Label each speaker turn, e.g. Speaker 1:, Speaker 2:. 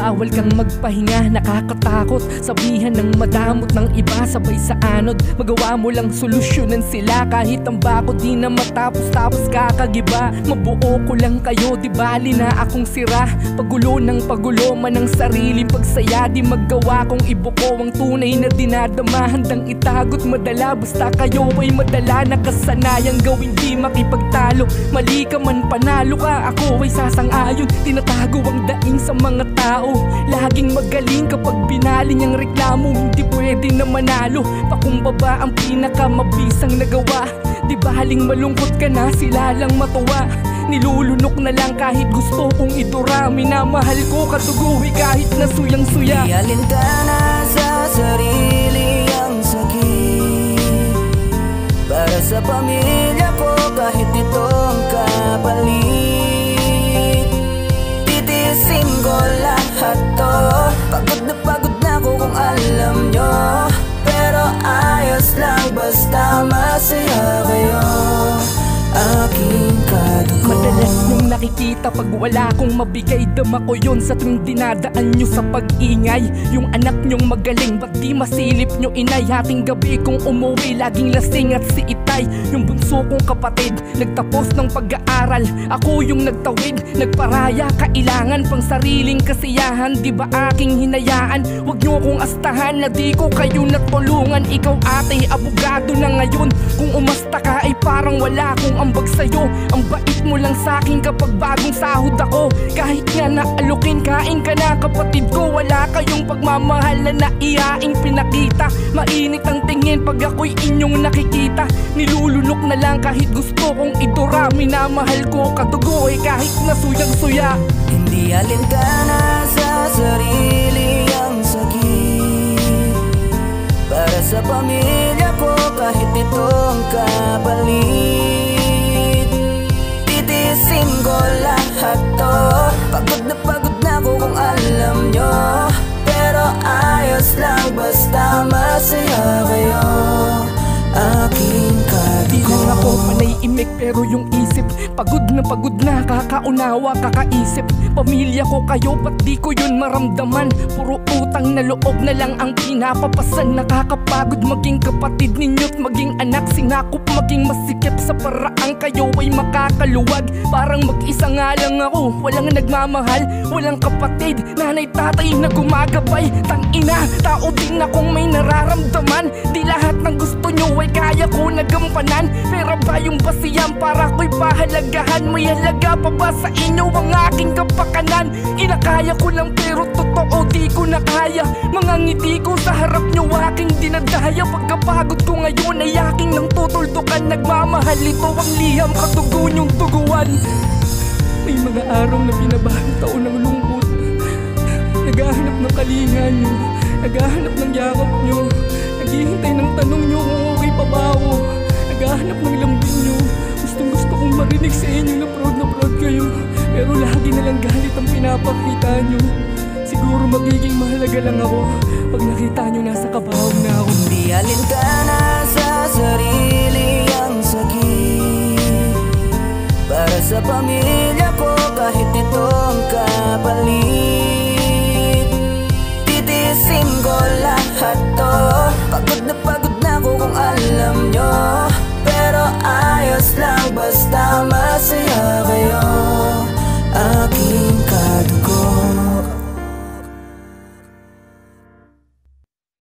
Speaker 1: Bawal kang magpahinga, nakakatakot. Sabihan ng madamot ng iba, sabay sa anod. Magawa mo lang solusyonan sila, kahit ang bako di na matapos, tapos kakagiba. Mabuo ko lang kayo, di bali na akong sira. Pagulo ng pagulo man ang sariling pagsaya. Di maggawa kong ibuko ang tunay na dinadama. Handang itago't madala, basta kayo ay madala. Nakasanayang gawin di makipagtalo. Mali ka man panalo ka, ako ay sasang-ayon. Tinatago ang daing sa mga tao. Laging magaling kapag binaling ang reklamo. Hindi pwede na manalo, pakumbaba ang pinakamabisang nagawa. Di baling malungkot ka na, sila lang matuwa. Nilulunok na lang kahit gusto kong idura. Minamahal ko katuguhi kahit na suyang-suya.
Speaker 2: Di alintana sa sarili ang sakit. Para sa pamilya ko kahit itong kapalit. Titiisin ko lahat to. Pagod na ako kung alam nyo. Pero ayos lang basta masaya kayo. Aking kadugo.
Speaker 1: Madalas nung nakikita pag wala akong mabigay, dama ko yun sa tuwing dinadaan nyo sa pag-ingay. Yung anak nyong magaling, ba't di masilip nyo inay? Hating gabi kong umuwi, laging lasing at si Itay. Yung bunso kong kapatid, nagtapos ng pag-aaral. Ako yung nagtawid, nagparaya. Kailangan pang sariling kasiyahan, di ba aking hinayaan? Huwag nyo kong astahan na di ko kayo natulungan. Ikaw ate, abogado na ngayon. Kung umasta ka ay parang wala akong ambag sa'yo. Ang bait mo lang sa'kin kapag bagong sahod ako. Kahit nga naalukin, kain ka na kapatid ko. Wala kayong pagmamahal na naiyaing pinakita. Mainit ang tingin pag ako'y inyong nakikita. Nilulunok na lang kahit gusto kong idura. Minamahal ko katugo eh kahit nasuyang-suya.
Speaker 2: Hindi alintana sa sarili ang sakit. Para sa pamilya ko kahit itong kapalit. Titiisin ko lahat to. Pagod na ako kung alam nyo. Pero ayos lang basta masaya kayo. Aking kadugo.
Speaker 1: Di lang ako panay imik pero yung isip pagod na kakaunawa, kakaisip. Pamilya ko kayo, ba't di ko yun maramdaman? Puro utang na loob na lang ang pinapapasan. Nakakapagod maging kapatid ninyo't maging anak. Sinakop maging masikip sa paraang kayo ay makakaluwag. Parang mag-isa nga lang ako, walang nagmamahal, walang kapatid, nanay tatay na gumagabay. Tangina, tao din akong may nararamdaman. Di lahat ng gusto nyo ay kaya ko nagampanan. Pero ba yung basihan para ko'y pahalagahan? May halaga pa ba sa inyo ang aking kapakanan? Inakaya ko lang pero totoo di ko na kaya. Mga ngiti ko sa harap nyo aking dinadaya. Pagkapagod ko ngayon ay aking nang tutuldukan. Nagmamahal ito ang liham, katugo nyong tuguan. May mga araw na binabantaon ng lungkot. Naghahanap ng kalinga nyo, naghahanap ng yakap nyo, naghihintay ng tanong nyo kung okay pa ba ako. Naghahanap ng lambing nyo, gustong-gusto kong marinig sa inyo na proud kayo. Pero lagi na lang galit ang pinapakita nyo. Siguro magiging mahalaga lang ako pag nakita nyo nasa kabahog na ako.
Speaker 2: Hindi alintana sa sarili ang sakit. Para sa pamilya ko kahit itong kapalit. Titiisin ko lahat to.